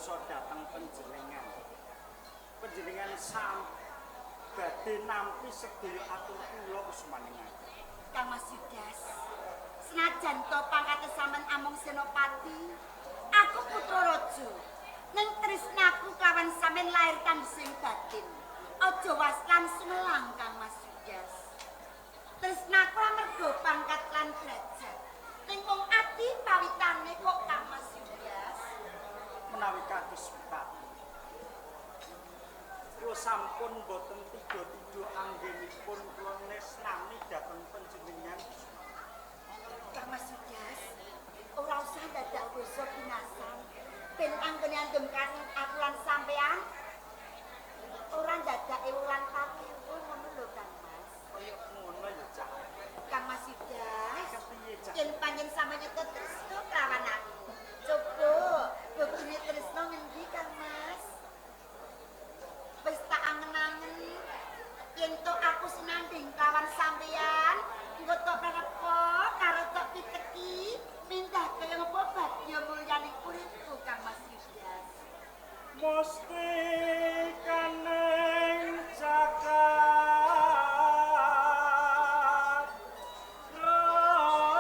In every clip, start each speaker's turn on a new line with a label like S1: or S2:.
S1: kersa dhateng panjenengan. Panjenengan badhe nampi sedaya atur kula kusmanengaken.
S2: Kang Mas Yudas, senajan to pangkate sampean amung senopati, aku putra raja. Ning tresnaku kawan sampean lair kang sing batin. Aja waslan sumelang Kang Mas Yudas. Tresnaku amarga pangkat lan derajat. Ning mung ati pawitane kok Kang Mas Yudas.
S1: Menawi kados pati. Kula sampun boten tiga-tiga anggenipun kula nesnani dhateng panjenengan.
S2: Kang Mas Yudas, ora usah dadak dosa binasan. Ben anggone andhemkan aku lan sampean ora dadake wulan pati ngono lho Kang Mas.
S1: Kaya ngono ya, Cak.
S2: Kang Mas Yudas,
S1: Kepiye, Cak?
S2: yen panjen sampeyan nyetet tresno kelawan aku. Coba buktine tresno ngendi Kang Mas? Wis tak angen-angen yen to aku sinanding kawan sampeyan, engko tok repo karo tok piteki mindah kaya apa bagya mulyaning uripku Kang Mas Yudas.
S1: Musti kaneng jagat raya.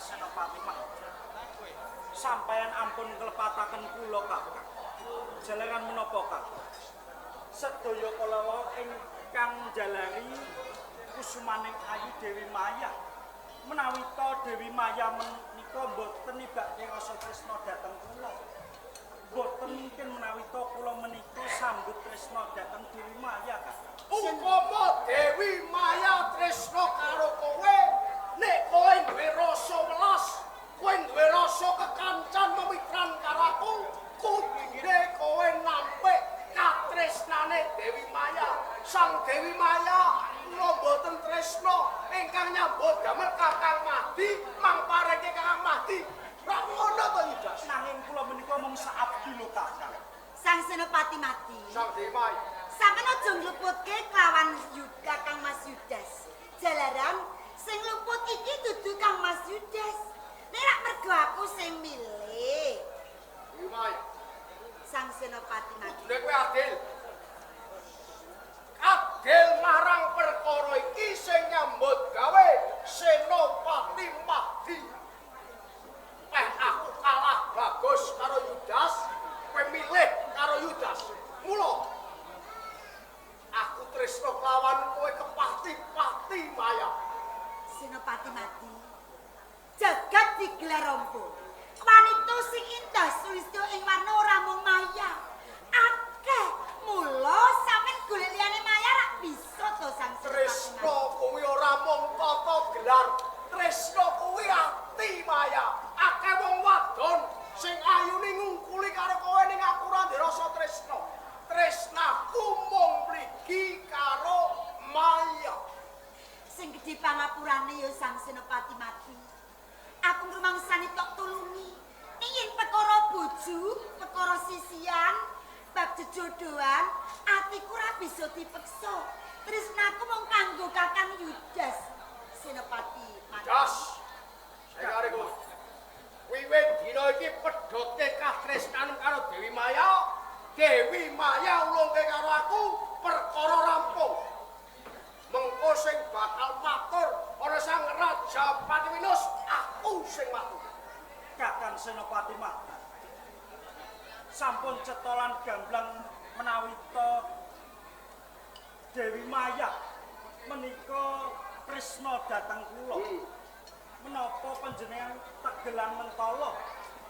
S1: Senopati Mah. Sampeyan ampun klepataken kula Kakang. Jalaran menapa Kakang? Sedaya kala ingkang jalari kusumaning ayu Dewi Maya. Menawi to Dewi Maya menika boten nibake rasa tresna dhateng kula. Boten mungkin menawi to kula menika sambut tresna dhateng Dewi Maya Kakang.
S3: Umpama Dewi Maya tresna karo kowe, nek kowe duwe rasa welas, kowe duwe rasa kekancan memitran karo aku, kudune kowe nampik katresnane Dewi Maya. Sang Dewi Maya kula boten tresna ingkang nyambut damel Kakang Mahdi, mangpareke Kakang Mahdi. Ra ngono to Yudas.
S1: Nanging kula menika mung saabdi lho Kakang.
S2: Sang Senopati mati.
S3: Sang Dewi Maya.
S2: Sampeyan aja ngluputke kelawan Kakang Mas Yudas. Jalaran sing luput iki dudu Kang Mas Yudas. Nek rak mergo aku sing milih.
S3: Dewi Maya.
S2: Sang Senopati mati.
S3: Nek kowe adil. Adil marang perkara iki sing nyambut gawe Senopati Mahdi. Aku kalah bagus karo Yudas, kowe milih karo Yudas. Mula aku tresna kelawan kowe kepati-pati Maya.
S2: Senopati mati. Jagat digelar rompo. Wanita sing indah sulistya ing warna ora mung Maya. Akeh mula sampeyan golek liyane Maya rak bisa to Sang Senopati
S3: Tresna
S2: mati.
S3: kuwi ora mung tata gelar, tresna kuwi ati Maya. Akeh wong wadon sing ayune ngungkuli karo kowe ning aku ora ndek rasa tresna. Tresnaku mung mligi karo Maya.
S2: Sing gedhe pangapurane ya Sang Senopati mati. Aku ngrumangsani tok tulungi. Yen perkara bojo, perkara sisian, bab jejodohan, atiku ora bisa dipeksa. Tresnaku mung kanggo Kakang Yudas. Senopati mati.
S3: Das. Saya kare kowe. Wiwit dina iki pedhote katresnan karo Dewi Maya. Dewi Maya ulungke karo aku perkara rampung. Mengko sing bakal matur ana Sang Raja Patiminus, aku sing matur.
S1: Kakang Senopati Mah. Sampun cetolan gamblang menawi to Dewi Maya menika tresna dhateng kula. Menapa panjenengan tegelan mentala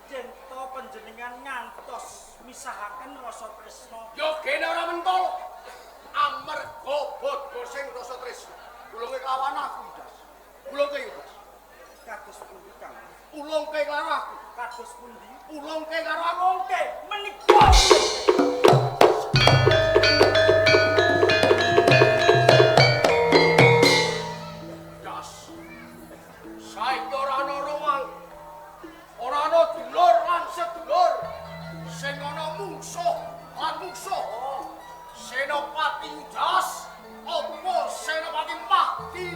S1: yen to panjenengan ngantos misahaken rasa tresna.
S3: Yo kene ora mentol. Amarga bodho sing rasa tresna. Ulunge kelawan aku, Yudas. Ulungke Yudas.
S1: Kados pundi Kang?
S3: Ulungke karo aku.
S1: Kados pundi?
S3: Ulungke karo aku.
S1: Mongke menika.
S3: Das. Saiki ora ana romang. Ora ana dulur lan sedulur. Sing ana mungsuh lan musuh. Senopati Yudas apa Senopati Mahdi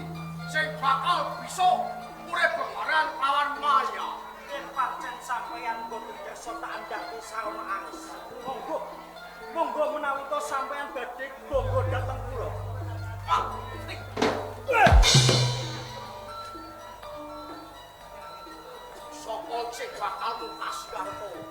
S3: sing bakal bisa urip bebarengan lawan Maya.
S1: Yen pancen sampeyan boten kersa tak andhake sauna angis. Monggo. Monggo menawi to sampeyan badhe monggo dhateng kula.
S3: Sapa sing bakal tuntas karo kowe?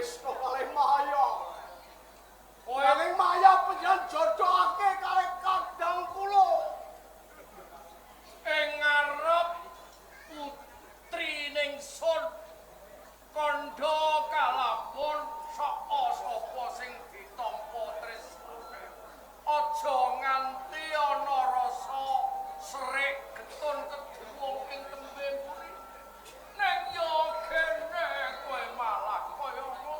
S3: tresno kalih Maya. Nanging Maya panjenengan jodohake kalih kadang kula.
S4: Ing ngarep putri ningsun kandha kalapun sapa sing ditampa tresnane. Aja nganti ana rasa serik getun kedhuwung ing tembe mburi. Ning yo kene kowe malah kaya ngono.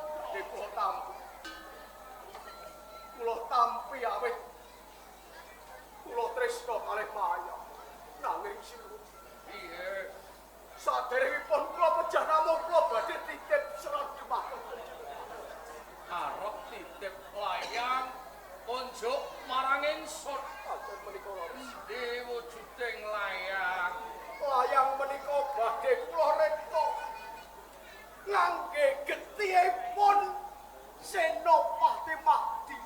S3: Kula tampi awit kula tresno kalih Maya. Nanging sinuwun
S4: Piye?
S3: saderengipun kula pejah namung kula badhe titip serat dhumateng
S4: Arep titip layang unjuk marang ingsun.
S3: Aja menika
S4: Endi wujuding layang?
S3: layang menika badhe kula rekta ngangge getihipun Senopati Mahdi.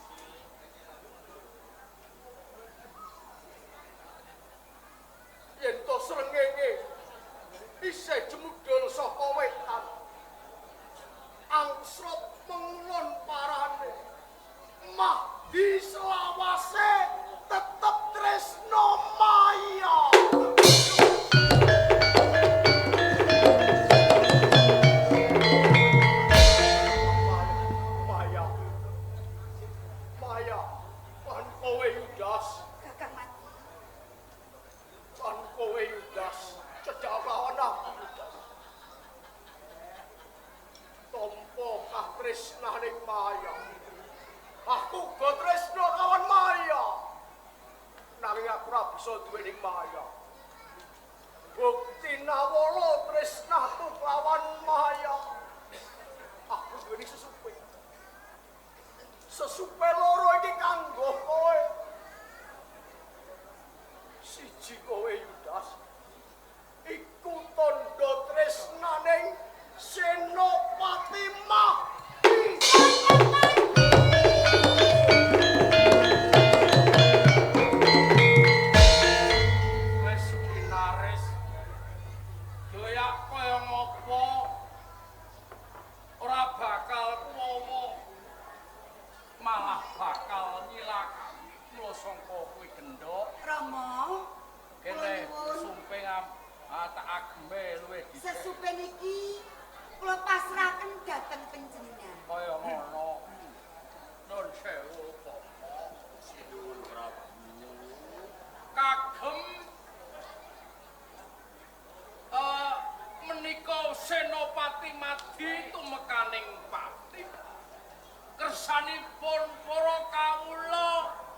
S3: Yen to srengenge isih jemudul saka wetan angsrop menglon parane Mahdi selawase tetep tresno Maya. Maya, Maya, lan kowe Yudas,
S2: Kakang Mati.
S3: lan kowe Yudas, cecak lawan aku Yudas. Tompo katresnaning Maya. Aku go tresno kawan Maya. Nanging aku ora bisa duweni Maya. Bukti nawala tresnaku lawan Maya. Aku duweni sesupe. Sesupe loro iki kanggo kowe. Siji kowe Yudas. Iku tandha tresnaning Senopati Mahdi.
S4: Wis pinaris. Doyak kaya ngopo? Ora bakal kuwowo. Malah bakal nyilakani kula sangka kuwi gendhok.
S2: Rama,
S4: Kene
S2: nuwun.
S4: sumping tak ageme luwih dhisik.
S2: Sesupe niki kula pasrahaken dhateng panjenengan.
S4: Kaya ngono. Nun sewu Bapak. Sinuwun Prabu. Kagem menika Senopati Madi tumekaning pati. Kersanipun para kawula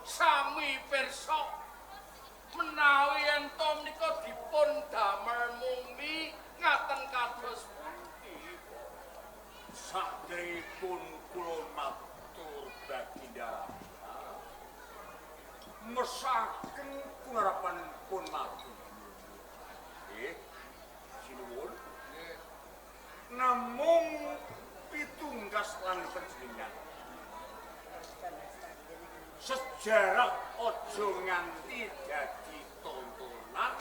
S4: sami pirsa menawi ento menika dipun damel mumi ngaten kados pundi.
S5: Saderengipun kula matur Baginda mesaken kungarepanipun madu. Sinuwun. Namung pitungkas lan panjenengan. Sejarah aja nganti dadi tontonan.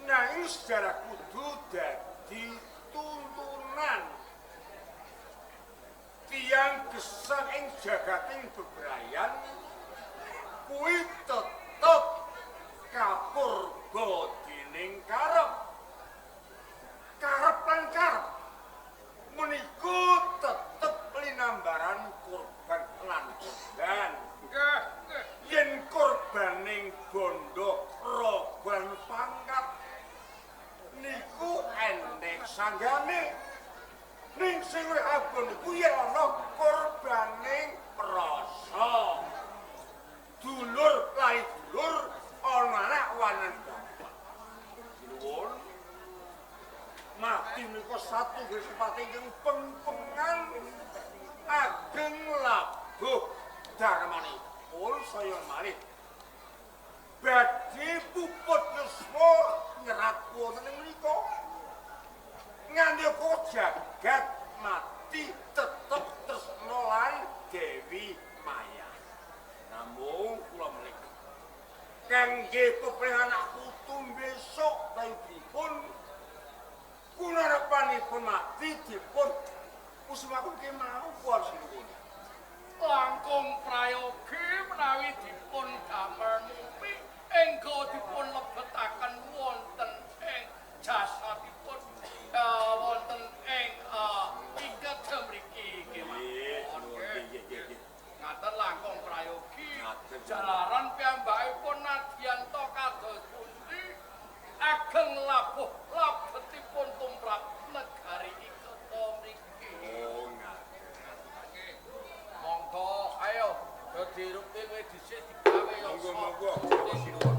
S5: Nanging sejarah kudu dadi tuntunan. Tiang gesang ing jagating bebrayan kuwi tetep kapurba dening karep. Karep lan karep meniku tetep linambaran kurban lan kurban.
S4: Nggih, nggih.
S5: Yen kurbaning bondo roban pangkat niku endek sanggane. Ning sing luwih abot iku yen ana kurbaning rasa. Dulur lari dulur ana anak wanen bapak. Sinuwun. Mati menika satu gesepati ingkang pengpengan ageng labuh darmanipun saya malih. Badhe puput yuswa nyerat wonten ing mriku. Nganti kok jagat mati tetep tresna lan Dewi Maya. Namung kula mriki kangge pepengan anak putu besok baikipun kunarapanipun mati dipun Kusuma kuwi mau pun sinuwun.
S4: Langkung prayogi menawi dipun damel mumi engko dipun lebetaken wonten ing jasadipun wonten ing iket mriki nggih mawon. Ngaten langkung prayogi jalaran piyambakipun nadyan to kados pundi ageng labuh labetipun tumrap negari iketa mriki.
S5: Oh, ngaten.
S4: Monggo ayo dadi rutin kowe dhisik digawe yo.
S5: Monggo.